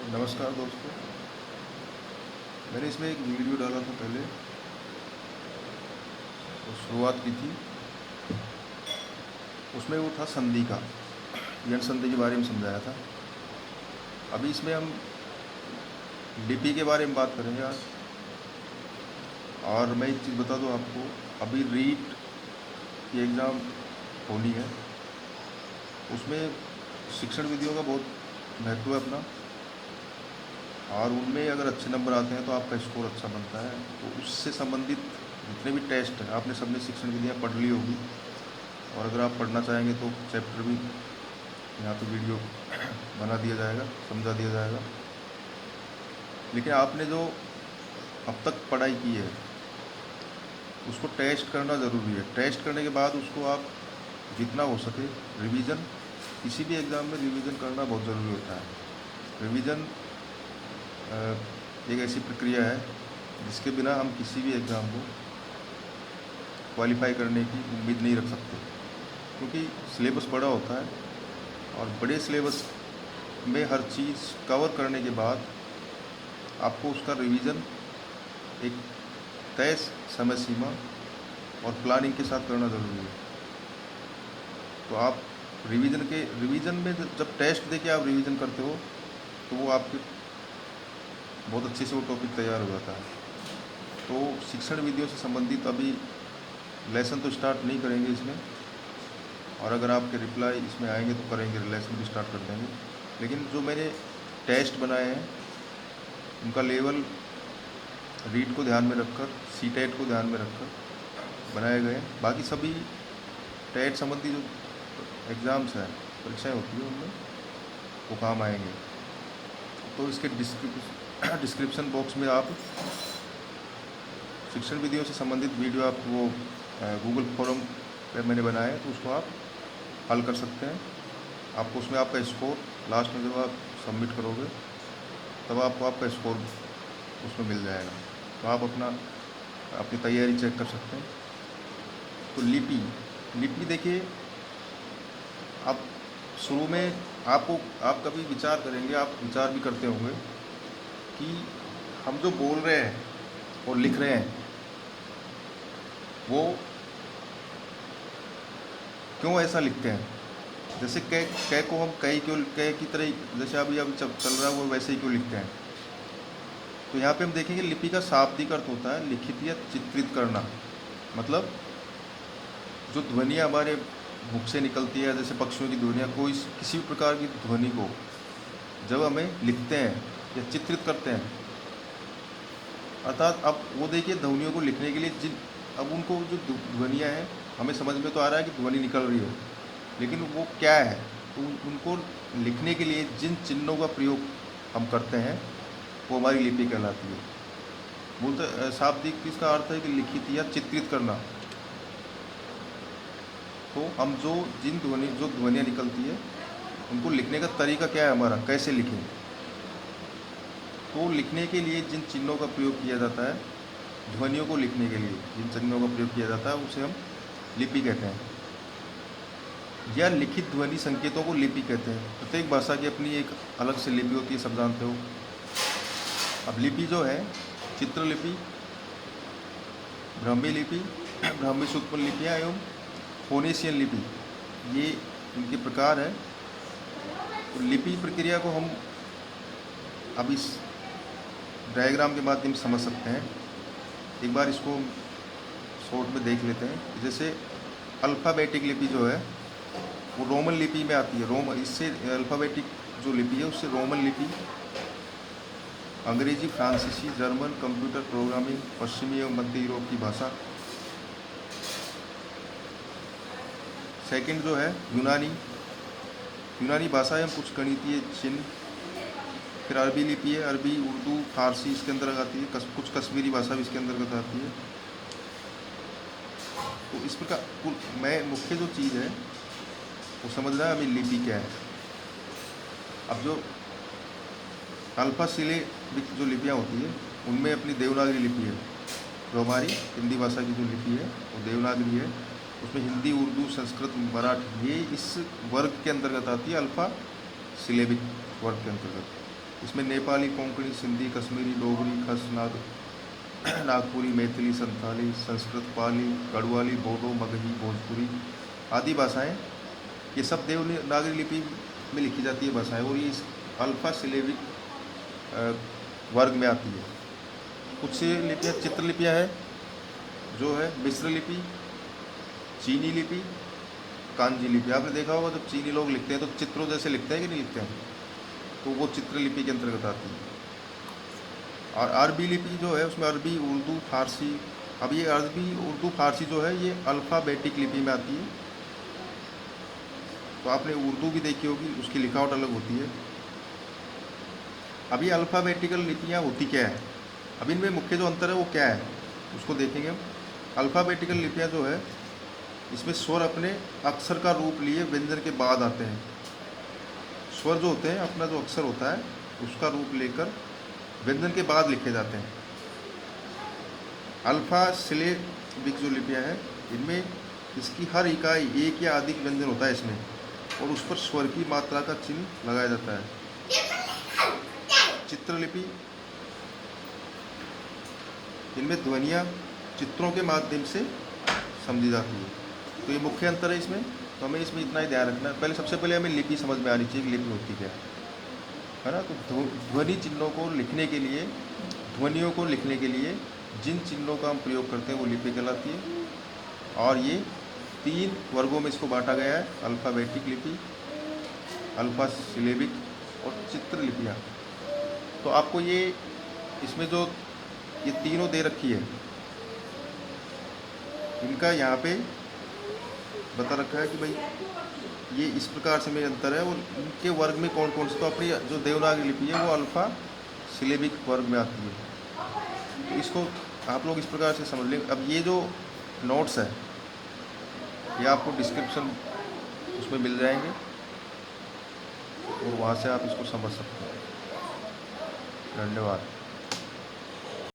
नमस्कार दोस्तों। मैंने इसमें एक वीडियो डाला था पहले, तो शुरुआत की थी। उसमें वो था संधि का, यण संधि के बारे में समझाया था। अभी इसमें हम लिपि के बारे में बात करेंगे आज। और मैं एक चीज़ बता दूं आपको, अभी रीट की एग्ज़ाम होनी है। उसमें शिक्षण विधियों का बहुत महत्व है अपना, और उनमें अगर अच्छे नंबर आते हैं तो आपका स्कोर अच्छा बनता है। तो उससे संबंधित जितने भी टेस्ट हैं, आपने सबने शिक्षण विधियाँ पढ़ ली होगी, और अगर आप पढ़ना चाहेंगे तो चैप्टर भी यहाँ पे वीडियो बना दिया जाएगा, समझा दिया जाएगा। लेकिन आपने जो अब तक पढ़ाई की है उसको टेस्ट करना ज़रूरी है। टेस्ट करने के बाद उसको आप जितना हो सके रिवीजन, किसी भी एग्ज़ाम में रिवीजन करना बहुत ज़रूरी होता है। रिवीजन एक ऐसी प्रक्रिया है जिसके बिना हम किसी भी एग्ज़ाम को क्वालिफाई करने की उम्मीद नहीं रख सकते, क्योंकि सिलेबस बड़ा होता है, और बड़े सिलेबस में हर चीज़ कवर करने के बाद आपको उसका रिवीजन एक तय समय सीमा और प्लानिंग के साथ करना ज़रूरी है। तो आप रिवीजन में जब टेस्ट देके आप रिवीजन करते हो तो वो आपके बहुत अच्छे से वो टॉपिक तैयार हो जाता है। तो शिक्षण विधियों से संबंधित अभी लेसन तो स्टार्ट नहीं करेंगे इसमें, और अगर आपके रिप्लाई इसमें आएंगे तो करेंगे, लेसन भी स्टार्ट कर देंगे। लेकिन जो मैंने टेस्ट बनाए हैं उनका लेवल रीट को ध्यान में रखकर, सी टेट को ध्यान में रखकर बनाए गए हैं। बाकी सभी टेट संबंधी जो एग्ज़ाम्स हैं, परीक्षाएं होती हैं, उनमें वो काम आएंगे। तो इसके डिस्क्रिप्शन बॉक्स में आप शिक्षण विधियों से संबंधित वीडियो आप वो गूगल फॉर्म पे मैंने बनाया है, तो उसको आप हल कर सकते हैं। आपको उसमें आपका स्कोर लास्ट में जब आप सबमिट करोगे तब आपको आपका स्कोर उसमें मिल जाएगा। तो आप अपनी तैयारी चेक कर सकते हैं। तो लिपि देखिए, आप शुरू में आप कभी विचार करेंगे, आप विचार भी करते होंगे कि हम जो बोल रहे हैं और लिख रहे हैं वो क्यों ऐसा लिखते हैं। जैसे कै को हम कै की तरह, जैसे अभी चल रहा है वो वैसे ही क्यों लिखते हैं। तो यहाँ पे हम देखेंगे लिपि का शाब्दिक अर्थ होता है लिखित या चित्रित करना। मतलब जो ध्वनियाँ हमारे मुख से निकलती है, जैसे पक्षियों की ध्वनियाँ, कोई किसी भी प्रकार की ध्वनि को जब हमें लिखते हैं या चित्रित करते हैं, अर्थात अब वो देखिए ध्वनियों को लिखने के लिए अब उनको जो ध्वनियाँ हैं, हमें समझ में तो आ रहा है कि ध्वनि निकल रही है, लेकिन वो क्या है, तो उनको लिखने के लिए जिन चिन्हों का प्रयोग हम करते हैं वो हमारी लिपि कहलाती है। मूलतः शाब्दिक इसका अर्थ है कि लिखित या चित्रित करना। तो हम जो ध्वनियाँ निकलती है उनको लिखने का तरीका क्या है हमारा, कैसे लिखें। तो लिखने के लिए जिन चिन्हों का प्रयोग किया जाता है, ध्वनियों को लिखने के लिए जिन चिन्हों का प्रयोग किया जाता है उसे हम लिपि कहते हैं, या लिखित ध्वनि संकेतों को लिपि कहते हैं। प्रत्येक भाषा की अपनी एक अलग से लिपि होती है, सब जानते हो। अब लिपि जो है, चित्रलिपि, ब्राह्मी लिपि, ब्राह्मी से उत्पन्न लिपियाँ एवं फोनेशियन लिपि, ये इनके प्रकार है। तो लिपि प्रक्रिया को हम अब इस डायग्राम के माध्यम से समझ सकते हैं। एक बार इसको शॉर्ट में देख लेते हैं। जैसे अल्फ़ाबेटिक लिपि जो है वो रोमन लिपि में आती है। इससे अल्फ़ाबेटिक जो लिपि है उससे रोमन लिपि, अंग्रेजी, फ्रांसीसी, जर्मन, कंप्यूटर प्रोग्रामिंग, पश्चिमी एवं मध्य यूरोप की भाषा। सेकंड जो है यूनानी भाषा एवं कुछ गणितीय चिन्ह। फिर अरबी लिपि है, अरबी, उर्दू, फारसी इसके अंदर आती है, कुछ कश्मीरी भाषा भी इसके अंतर्गत आती है। तो इस प्रकार मुख्य जो चीज़ है वो समझना है हमें लिपि क्या है। अब जो अल्फा सिलेबिक जो लिपियाँ होती है उनमें अपनी देवनागरी लिपि है, जो हमारी हिंदी भाषा की जो लिपि है वो देवनागरी है। उसमें हिंदी, उर्दू, संस्कृत, मराठी ये इस वर्ग के अंतर्गत आती है, अल्फ़ा सिलेबिक वर्ग के अंतर्गत। इसमें नेपाली, कोंकणी, सिंधी, कश्मीरी, डोगरी, खस, नागपुरी, मैथिली, संथाली, संस्कृत, पाली, गढ़वाली, बोडो, मगही, भोजपुरी आदि भाषाएं, ये सब देवनागरी लिपि में लिखी जाती है भाषाएं, और ये इस अल्फा सिलेबिक वर्ग में आती है। कुछ लिपियाँ चित्रलिपियाँ हैं, जो है मिस्र लिपि, चीनी लिपि, कांजी लिपि। आपने देखा होगा जब चीनी लोग लिखते हैं तो चित्रों जैसे लिखते हैं कि नहीं लिखते हैं, तो वो चित्रलिपि के अंतर्गत आती है। और अरबी लिपि जो है उसमें अरबी, उर्दू, फारसी। अब ये अरबी, उर्दू, फारसी जो है ये अल्फ़ाबेटिक लिपि में आती है। तो आपने उर्दू भी देखी होगी, उसकी लिखावट अलग होती है। अब ये अल्फ़ाबेटिकल लिपियाँ होती क्या है, अब इनमें मुख्य जो अंतर है वो क्या है उसको देखेंगे हम। अल्फ़ाबेटिकल लिपियाँ जो है इसमें स्वर अपने अक्षर का रूप लिए व्यंजन के बाद आते हैं। स्वर जो होते हैं अपना जो अक्षर होता है उसका रूप लेकर व्यंजन के बाद लिखे जाते हैं। अल्फ़ा सिलेबिक जो लिपियाँ हैं इनमें इसकी हर इकाई एक या अधिक व्यंजन होता है इसमें, और उस पर स्वर की मात्रा का चिन्ह लगाया जाता है। चित्रलिपि, इनमें ध्वनियाँ चित्रों के माध्यम से समझी जाती है। तो ये मुख्य अंतर है इसमें। तो हमें इसमें इतना ही ध्यान रखना है, सबसे पहले हमें लिपि समझ में आनी चाहिए कि लिपि होती क्या है ना। तो ध्वनि चिन्हों को लिखने के लिए, ध्वनियों को लिखने के लिए जिन चिन्हों का हम प्रयोग करते हैं वो लिपि कहलाती है। और ये 3 वर्गों में इसको बांटा गया है, अल्फ़ाबेटिक लिपि, अल्फ़ा सिलेबिक और चित्रलिपियाँ। तो आपको ये इसमें जो ये तीनों दे रखी है, इनका यहाँ पे बता रखा है कि भाई ये इस प्रकार से में अंतर है, और इनके वर्ग में कौन कौन से। तो अपनी जो देवनागरी लिपि है वो अल्फ़ा सिलेबिक वर्ग में आती है। तो इसको आप लोग इस प्रकार से समझ लें। अब ये जो नोट्स है ये आपको डिस्क्रिप्शन उसमें मिल जाएंगे, और वहाँ से आप इसको समझ सकते हैं। धन्यवाद।